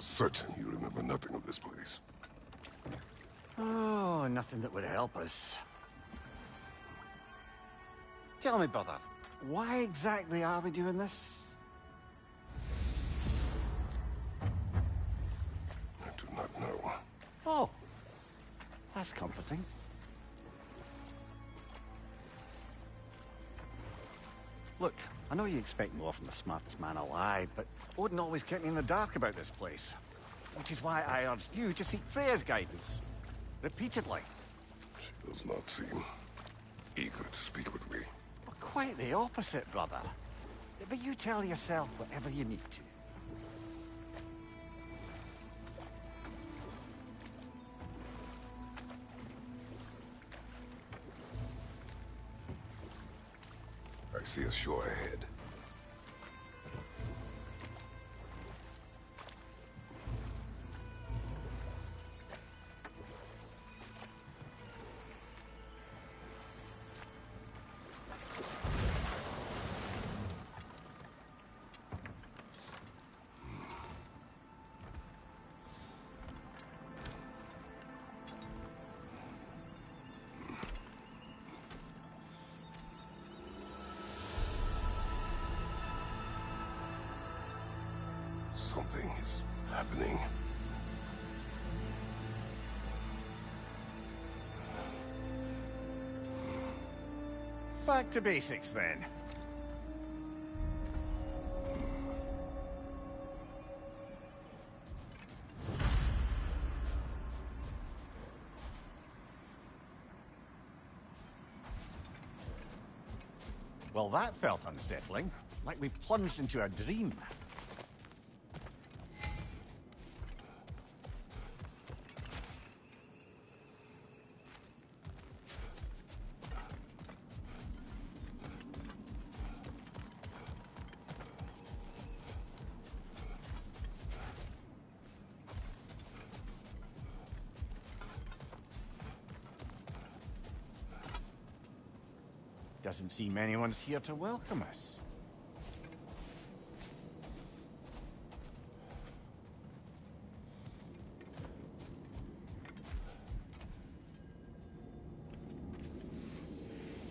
are certain you remember nothing of this place. Oh, nothing that would help us. Tell me, brother, why exactly are we doing this? I do not know. Oh, that's comforting. Look, I know you expect more from the smartest man alive, but Odin always kept me in the dark about this place. Which is why I urged you to seek Freya's guidance. Repeatedly. She does not seem eager to speak with me. Well, quite the opposite, brother. But you tell yourself whatever you need to. I see a shore ahead. Something is happening. Back to basics, then. Well, that felt unsettling. Like we plunged into a dream. Doesn't seem anyone's here to welcome us.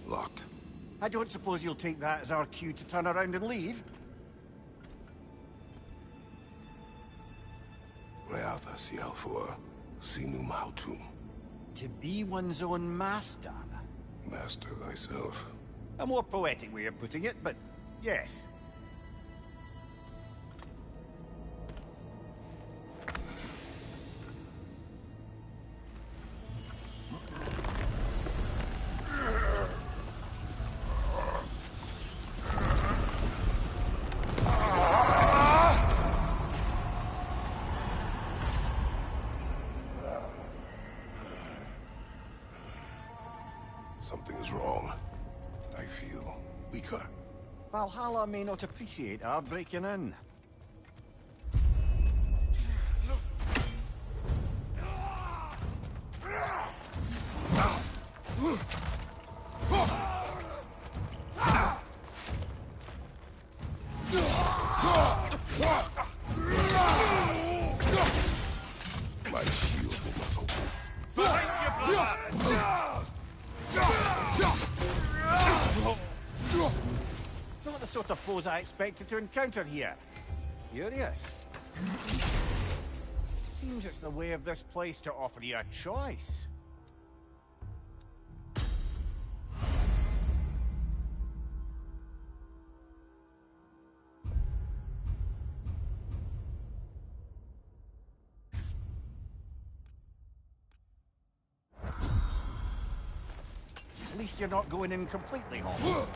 Locked. I don't suppose you'll take that as our cue to turn around and leave? Reatha Sialfur, Sinum Hautum. To be one's own master. Master thyself. A more poetic way of putting it, but yes. Something is wrong. I feel weaker. Valhalla may not appreciate our breaking in. My shield will not hold. Not the sort of foes I expected to encounter here. Curious. Seems it's the way of this place to offer you a choice. At least you're not going in completely home.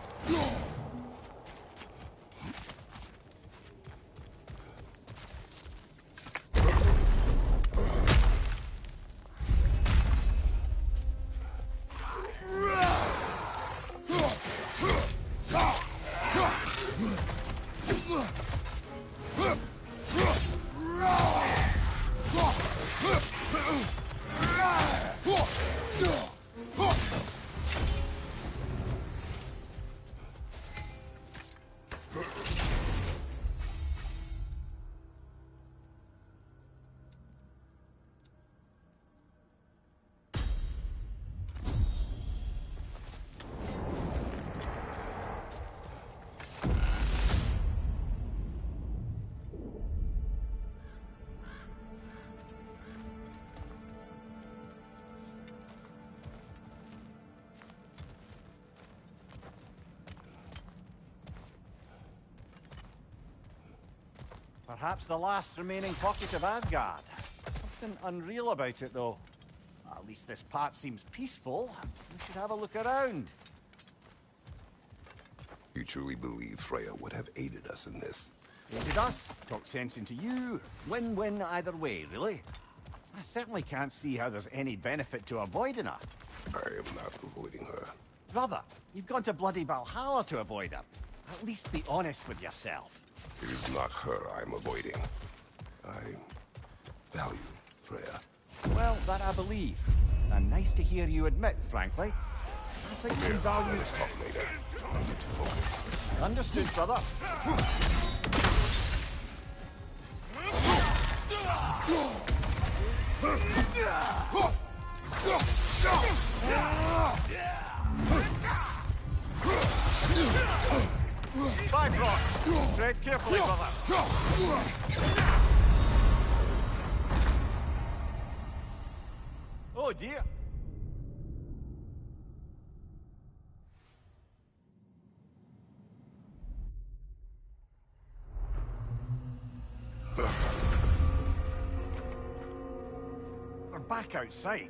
Perhaps the last remaining pocket of Asgard. Something unreal about it, though. At least this part seems peaceful. We should have a look around. You truly believe Freya would have aided us in this? Aided us, talked sense into you. Win-win either way, really. I certainly can't see how there's any benefit to avoiding her. I am not avoiding her. Brother, you've gone to bloody Valhalla to avoid her. At least be honest with yourself. It is not her I'm avoiding. I value Freya. Well, that I believe. And nice to hear you admit, frankly. I think you value... Let's talk later. I need to focus. Understood, brother. Bifrost! Tread carefully, brother. Oh, dear. We're back outside.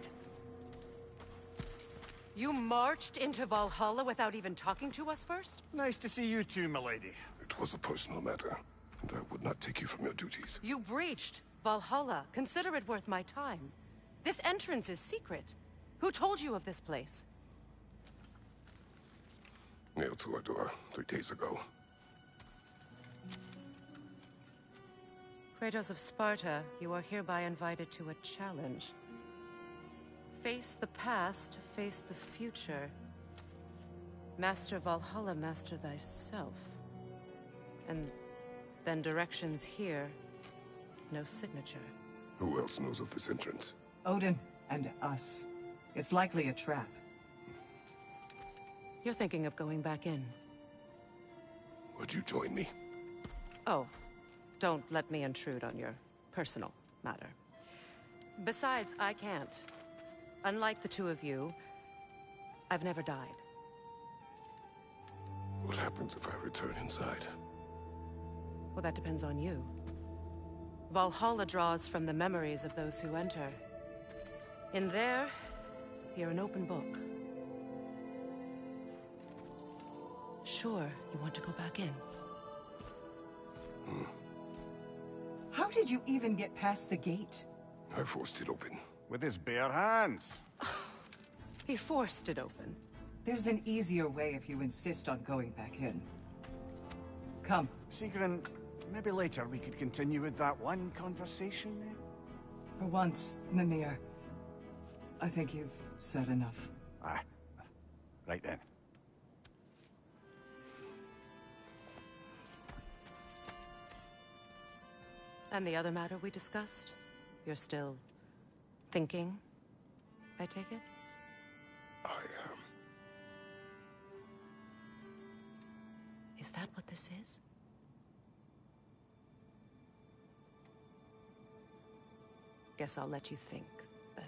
You marched into Valhalla without even talking to us first? Nice to see you too, milady. It was a personal matter, and I would not take you from your duties. You breached Valhalla. Consider it worth my time. This entrance is secret. Who told you of this place? Nailed to our door 3 days ago. Kratos of Sparta, you are hereby invited to a challenge. Face the past, face the future. Master Valhalla, master thyself. And then directions here, no signature. Who else knows of this entrance? Odin and us. It's likely a trap. You're thinking of going back in. Would you join me? Oh, don't let me intrude on your personal matter. Besides, I can't. Unlike the two of you, I've never died. What happens if I return inside? Well, that depends on you. Valhalla draws from the memories of those who enter. In there, you're an open book. Sure, you want to go back in. How did you even get past the gate? I forced it open. With his bare hands. He forced it open. There's an easier way if you insist on going back in. Come. Sigrun, maybe later we could continue with that one conversation, eh? For once, Mimir, I think you've said enough. Ah, right then. And the other matter we discussed? You're still thinking, I take it? I am. Is that what this is? Guess I'll let you think, then.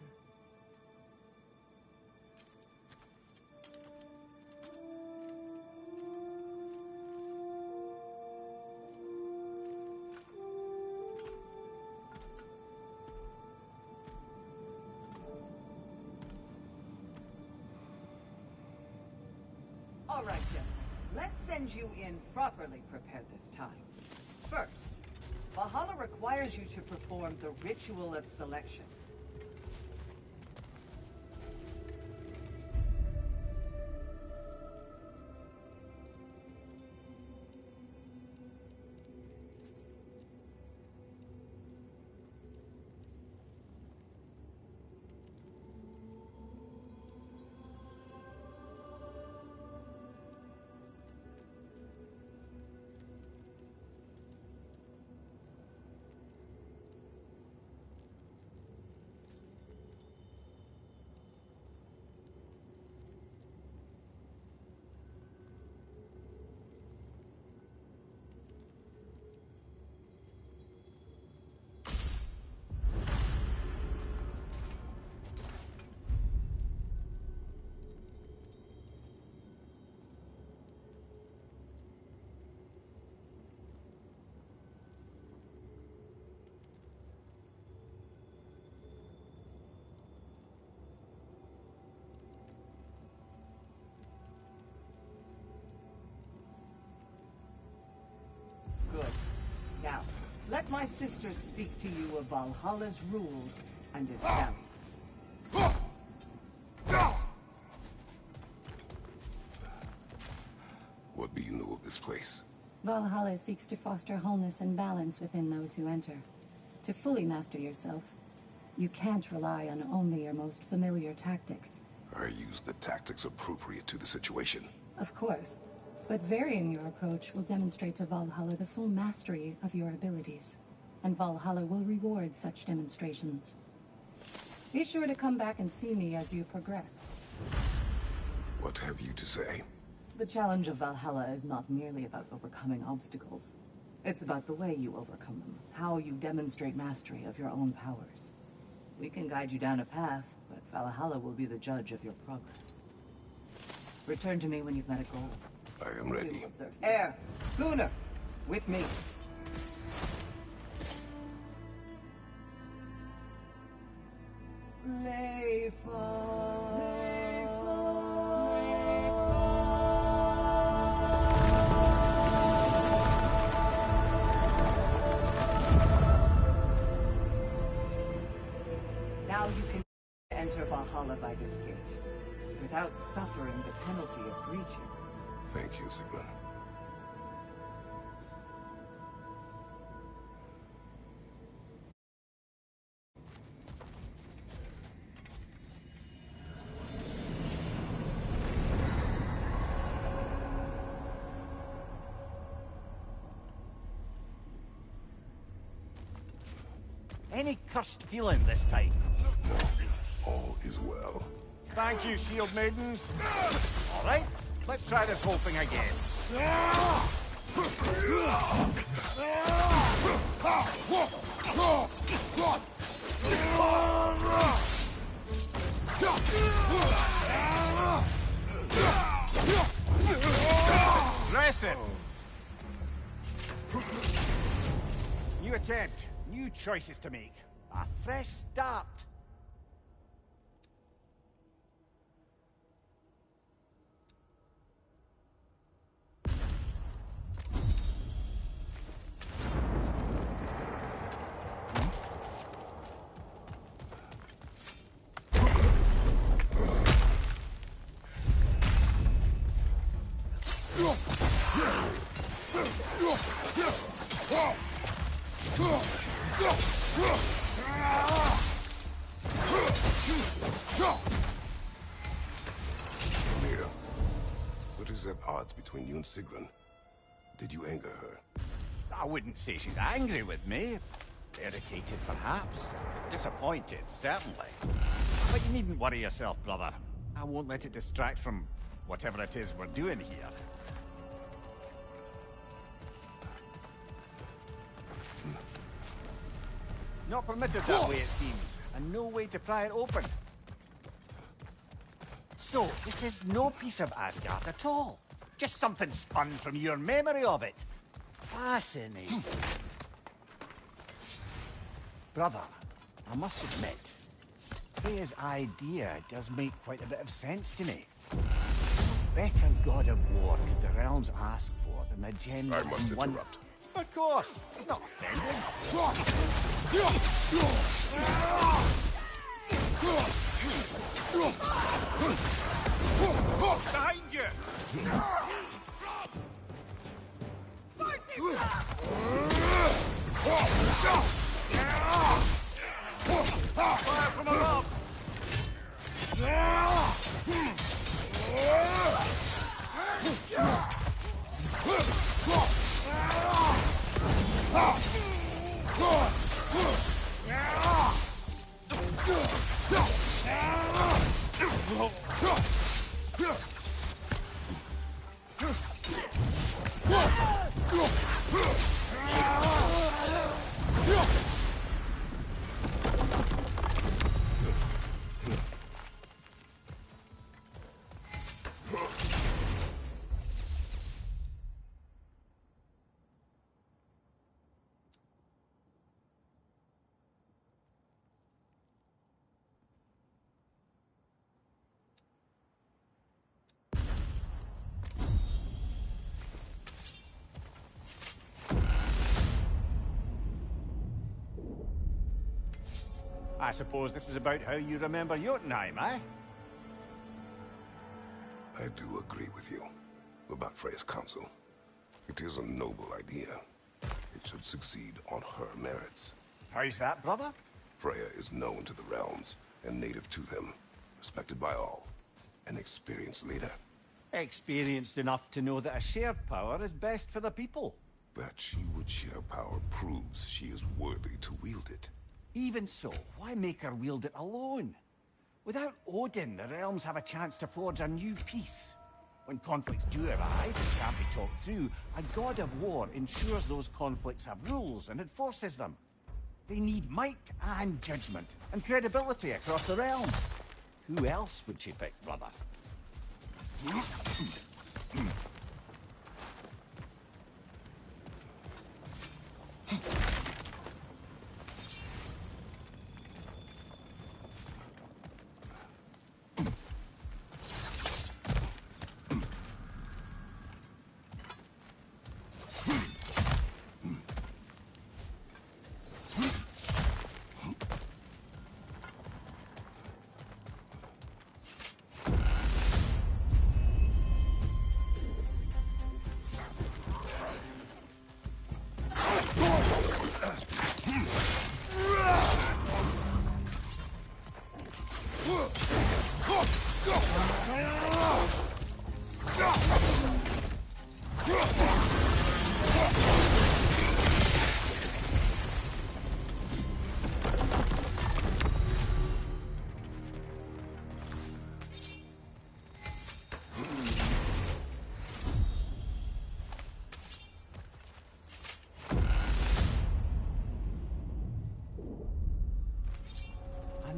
All right, gentlemen. Let's send you in properly prepared this time. First, Valhalla requires you to perform the ritual of selection. let my sisters speak to you of Valhalla's rules and its values. What do you know of this place? Valhalla seeks to foster wholeness and balance within those who enter. To fully master yourself, you can't rely on only your most familiar tactics. I use the tactics appropriate to the situation. Of course, but varying your approach will demonstrate to Valhalla the full mastery of your abilities, and Valhalla will reward such demonstrations. Be sure to come back and see me as you progress. What have you to say? The challenge of Valhalla is not merely about overcoming obstacles. It's about the way you overcome them, how you demonstrate mastery of your own powers. We can guide you down a path, but Valhalla will be the judge of your progress. Return to me when you've met a goal. I am ready. Observe. Air, Gunnar, with me. Now you can enter Valhalla by this gate, without suffering the penalty of breaching. Thank you, Sigrun. Any cursed feeling this time? No, all is well. Thank you, shield maidens. All right, let's try this whole thing again. Impressive. New attempt, new choices to make. A fresh start. Mira, what is at odds between you and Sigrun? Did you anger her? I wouldn't say she's angry with me. Irritated, perhaps. Disappointed, certainly. But you needn't worry yourself, brother. I won't let it distract from whatever it is we're doing here. Not permitted that way, it seems. And no way to pry it open. So, this is no piece of Asgard at all. Just something spun from your memory of it. Fascinating. Brother, I must admit, Freya's idea does make quite a bit of sense to me. What better god of war could the realms ask for than the gem I must from one... interrupt. Of course, it's not offending. Behind you! Fire from above! I suppose this is about how you remember Jotunheim, eh? I do agree with you about Freya's council. It is a noble idea. It should succeed on her merits. How's that, brother? Freya is known to the realms and native to them, respected by all. An experienced leader. Experienced enough to know that a shared power is best for the people. That she would share power proves she is worthy to wield it. Even so, why make her wield it alone? Without Odin, the realms have a chance to forge a new peace. When conflicts do arise and can't be talked through, a god of war ensures those conflicts have rules and enforces them. They need might and judgment and credibility across the realms. Who else would she pick, brother?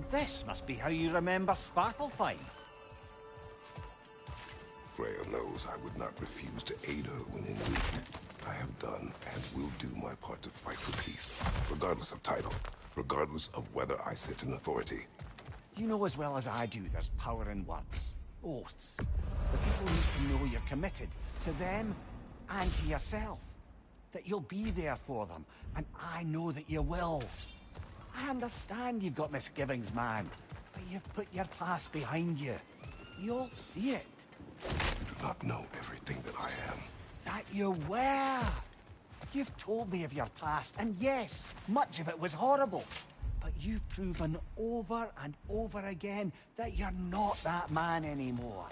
This must be how you remember Svartalfheim. Freya knows I would not refuse to aid her when in need. I have done and will do my part to fight for peace, regardless of title, regardless of whether I sit in authority. You know as well as I do there's power in words, oaths. The people need to know you're committed, to them and to yourself. That you'll be there for them, and I know that you will. I understand you've got misgivings, man, but you've put your past behind you. You'll see it. You do not know everything that I am. That you were. You've told me of your past, and yes, much of it was horrible. But you've proven over and over again that you're not that man anymore.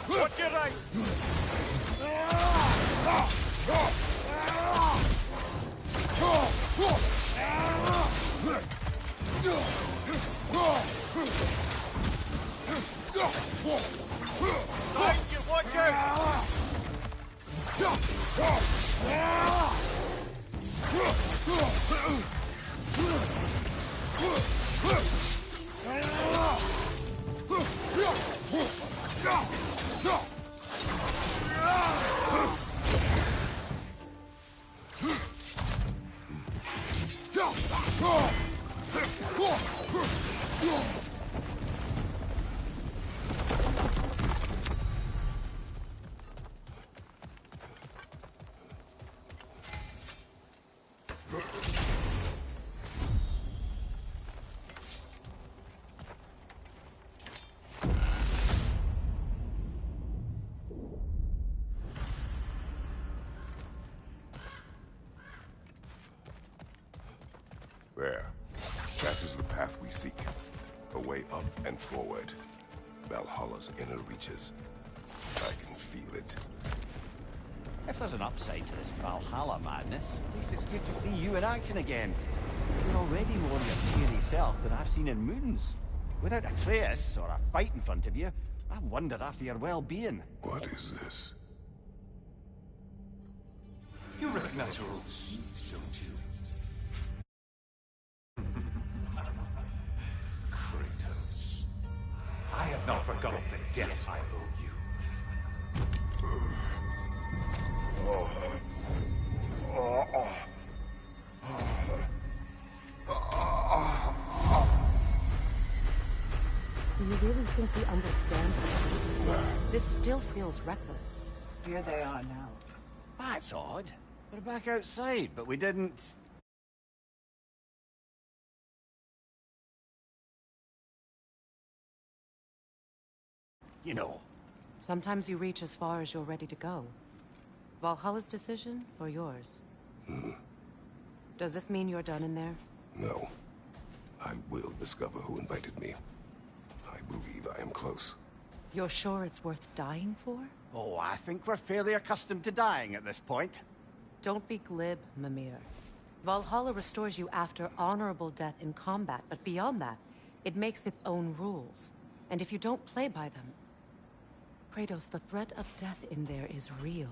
Watch your right! Behind you, watch out! There. That is the path we seek. A way up and forward. Valhalla's inner reaches. I can feel it. If there's an upside to this Valhalla madness, at least it's good to see you in action again. You're already more your cheery self than I've seen in moons. Without Atreus or a fight in front of you, I wonder after your well-being. What is this? You recognize your old seat, don't you? Not forgotten the debt I owe you. Do you really think we understand this? This still feels reckless. Here they are now. That's odd. We're back outside, but we didn't... You know. Sometimes you reach as far as you're ready to go. Valhalla's decision, or yours? Does this mean you're done in there? No. I will discover who invited me. I believe I am close. You're sure it's worth dying for? Oh, I think we're fairly accustomed to dying at this point. Don't be glib, Mimir. Valhalla restores you after honorable death in combat, but beyond that, it makes its own rules. And if you don't play by them... Kratos, the threat of death in there is real.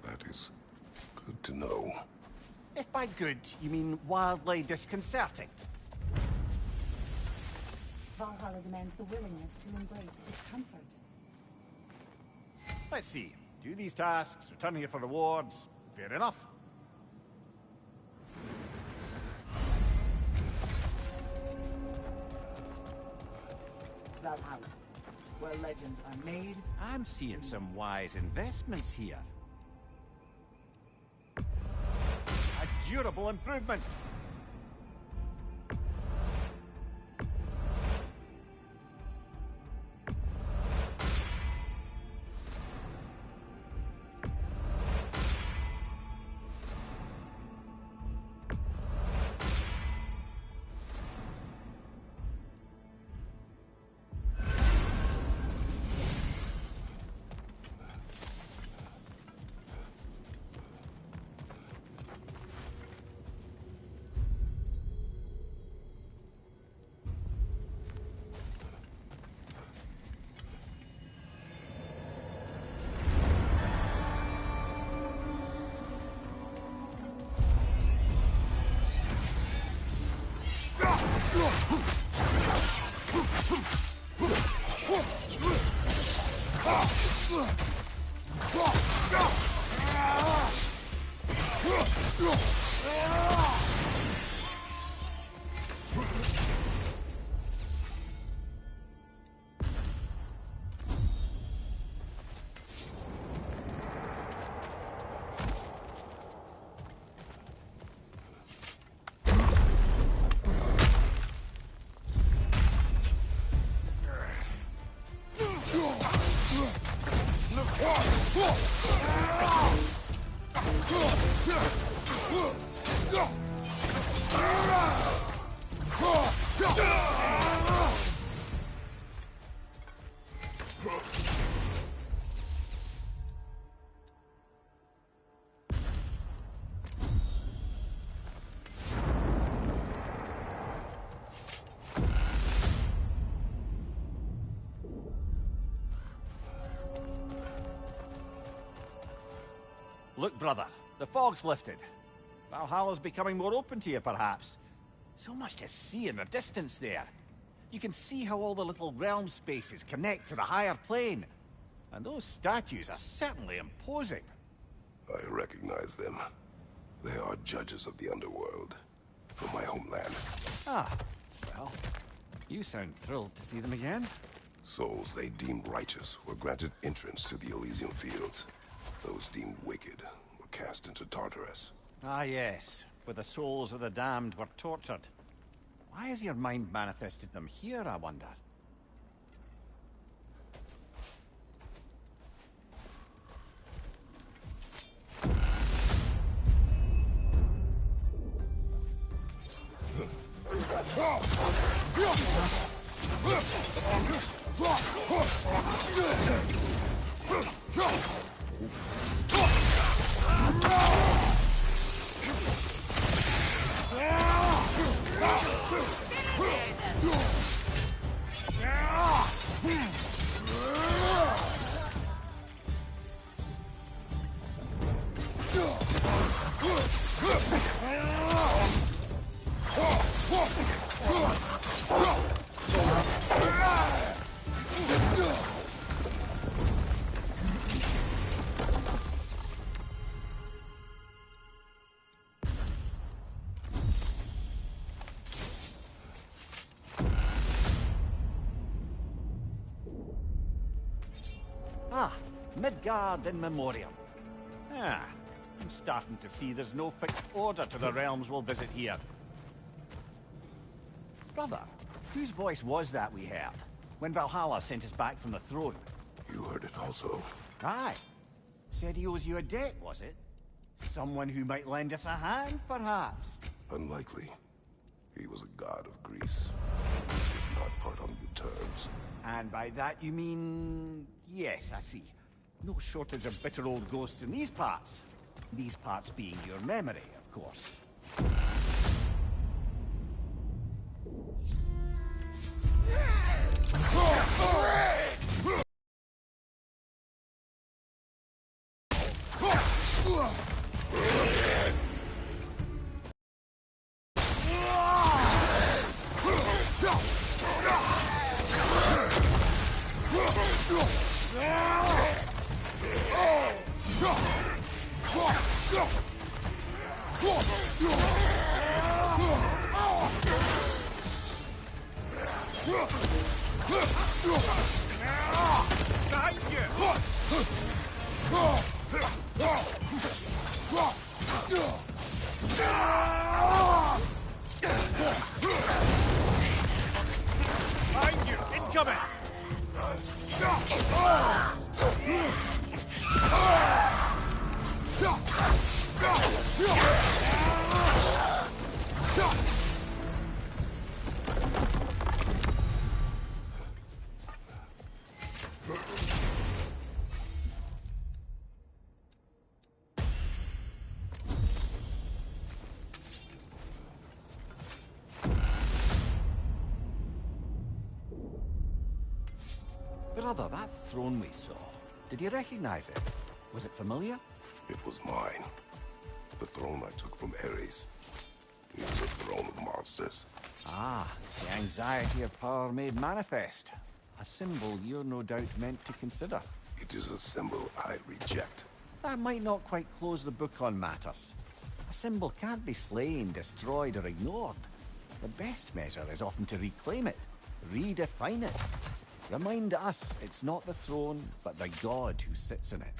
That is good to know. If by good, you mean wildly disconcerting. Valhalla demands the willingness to embrace discomfort. Let's see. Do these tasks, return here for rewards. Fair enough. Valhalla, where legends are made. I'm seeing some wise investments here. A durable improvement. Look, brother, the fog's lifted. Valhalla's becoming more open to you, perhaps. So much to see in the distance there. You can see how all the little realm spaces connect to the higher plane. And those statues are certainly imposing. I recognize them. They are judges of the underworld. From my homeland. Ah, well, you sound thrilled to see them again. Souls they deemed righteous were granted entrance to the Elysium Fields. Those deemed wicked were cast into Tartarus. Ah, yes, where the souls of the damned were tortured. Why has your mind manifested them here, I wonder? Midgard in memoriam. Ah, I'm starting to see there's no fixed order to the realms we'll visit here. Brother, whose voice was that we heard when Valhalla sent us back from the throne? You heard it also. Aye. Said he owes you a debt, was it? Someone who might lend us a hand, perhaps? Unlikely. He was a god of Greece. We did not part on good terms. And by that you mean... Yes, I see. No shortage of bitter old ghosts in these parts. These parts being your memory, of course. Behind you! Incoming! Brother, that throne we saw, did you recognize it? Was it familiar? It was mine. The throne I took from Ares. It was a throne of monsters. Ah, the anxiety of power made manifest. A symbol you're no doubt meant to consider. It is a symbol I reject. That might not quite close the book on matters. A symbol can't be slain, destroyed, or ignored. The best measure is often to reclaim it, redefine it. Remind us it's not the throne, but the god who sits in it.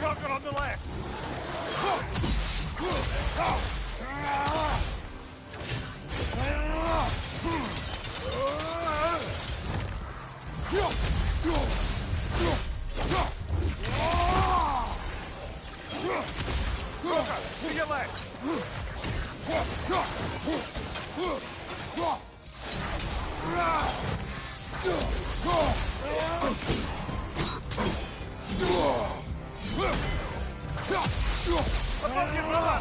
Rocket on the left! To your left! Above you, brother!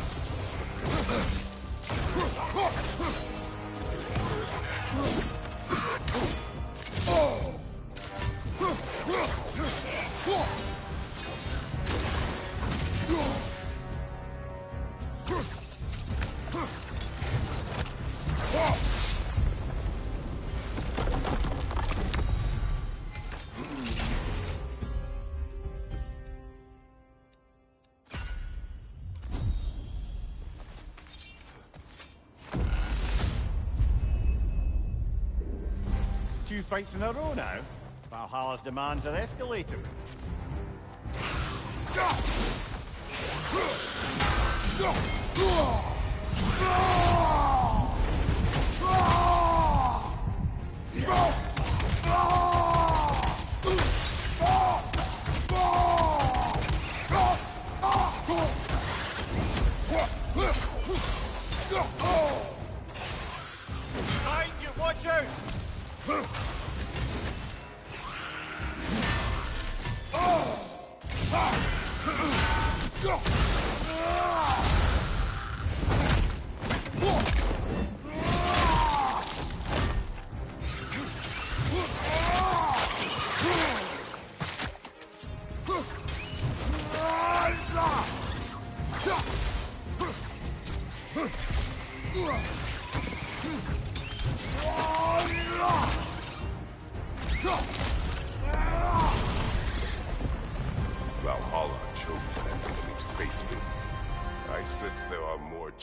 Two fights in a row now. Valhalla's demands are escalating. Behind you, watch out!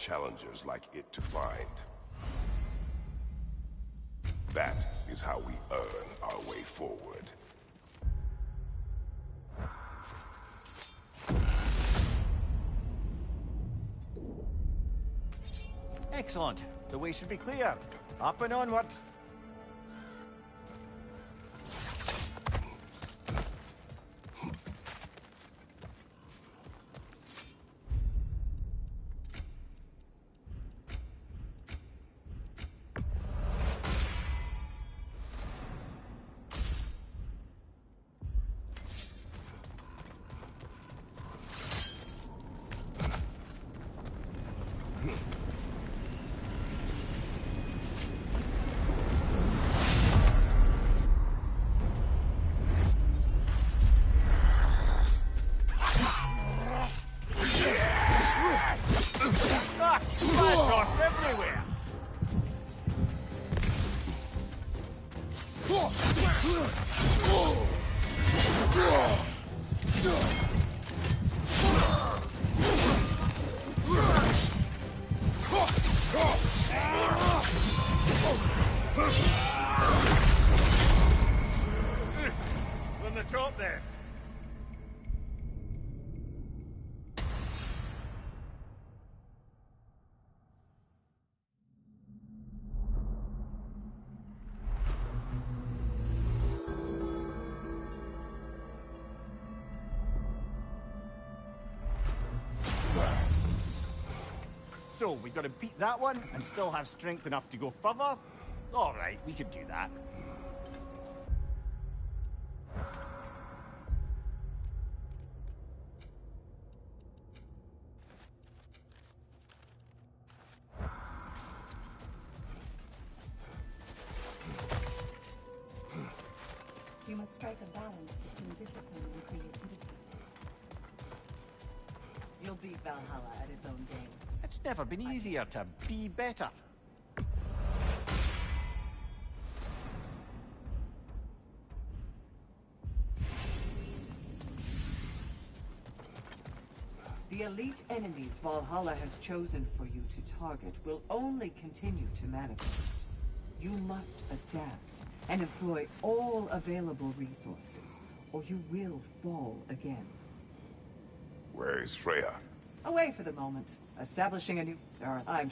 challengers like it to find. That is how we earn our way forward. Excellent. The way should be clear. Up and onward. Everywhere. From the top there. So, we gotta beat that one and still have strength enough to go further? Alright, we could do that. You must strike a balance between discipline and creativity. You'll beat Valhalla at its own game. It's never been easier to be better. The elite enemies Valhalla has chosen for you to target will only continue to manifest. You must adapt and employ all available resources, or you will fall again. Where is Freya? Away for the moment. Establishing a new... I'm...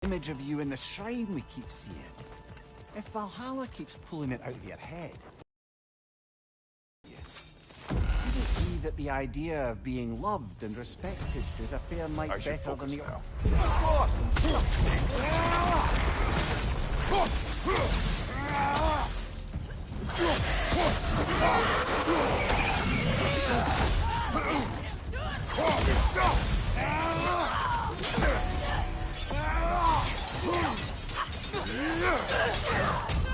Image of you in the shrine we keep seeing. If Valhalla keeps pulling it out of your head, could it be that the idea of being loved and respected is a fair mite better than the... Now.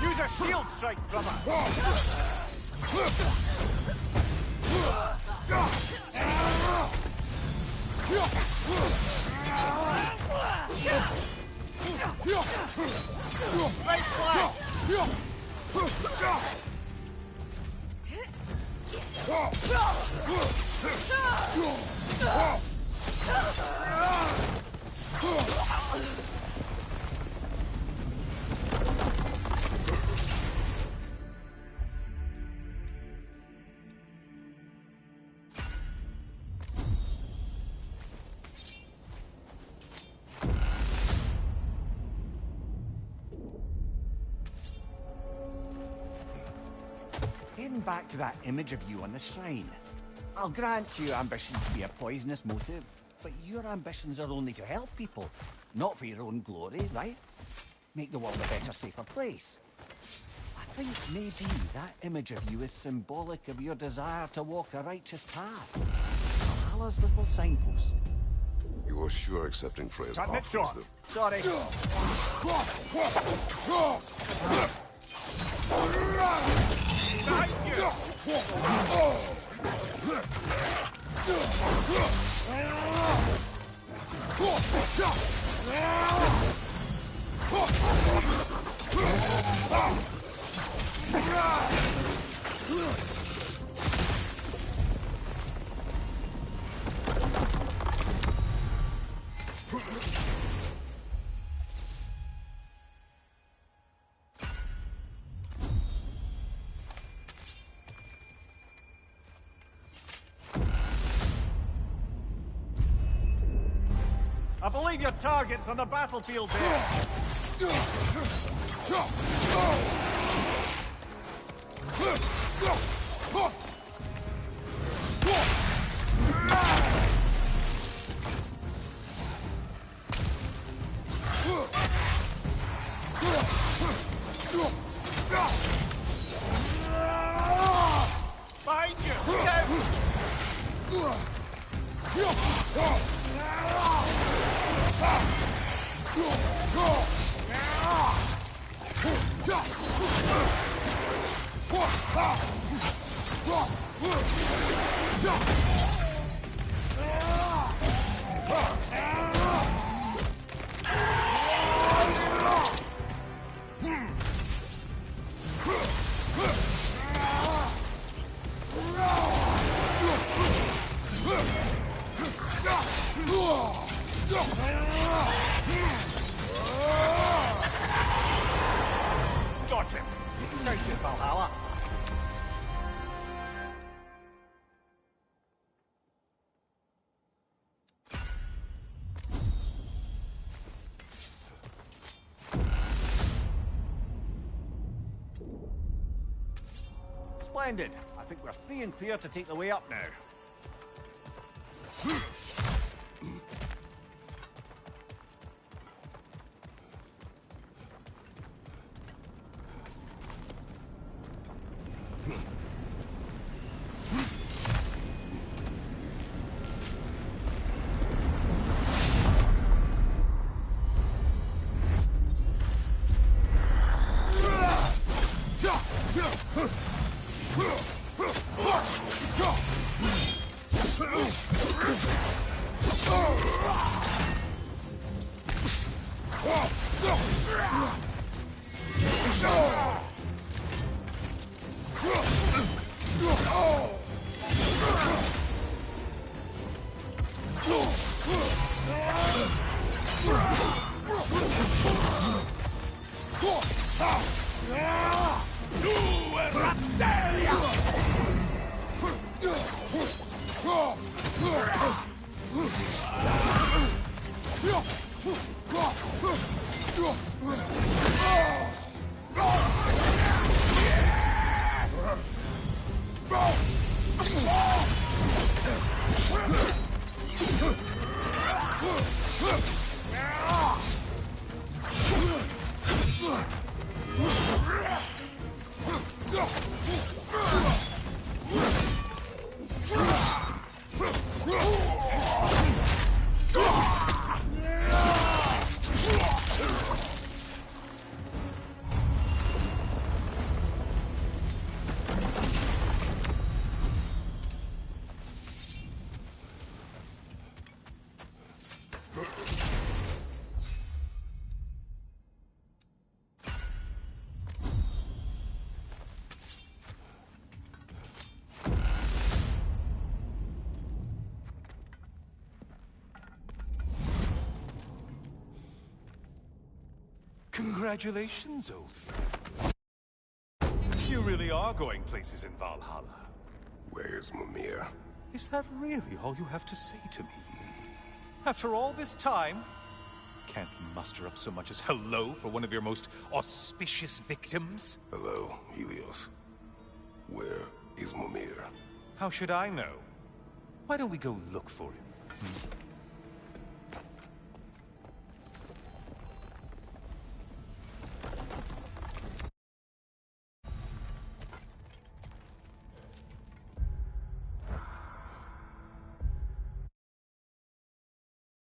Use a shield strike, brother! Right flank! Heading back to that image of you on the shrine. I'll grant you ambition to be a poisonous motive, but your ambitions are only to help people, not for your own glory, right? Make the world a better, safer place. I think maybe that image of you is symbolic of your desire to walk a righteous path. Valhalla's little signpost. You are sure accepting Freya's Cutting it offer short. is Sorry. Thank you. I believe your target's on the battlefield there. Behind Thank you, Valhalla. Splendid. I think we're free and clear to take the way up now. Congratulations, old friend. You really are going places in Valhalla. Where's Mimir? Is that really all you have to say to me? After all this time, can't muster up so much as hello for one of your most auspicious victims? Hello, Helios. Where is Mimir? How should I know? Why don't we go look for him?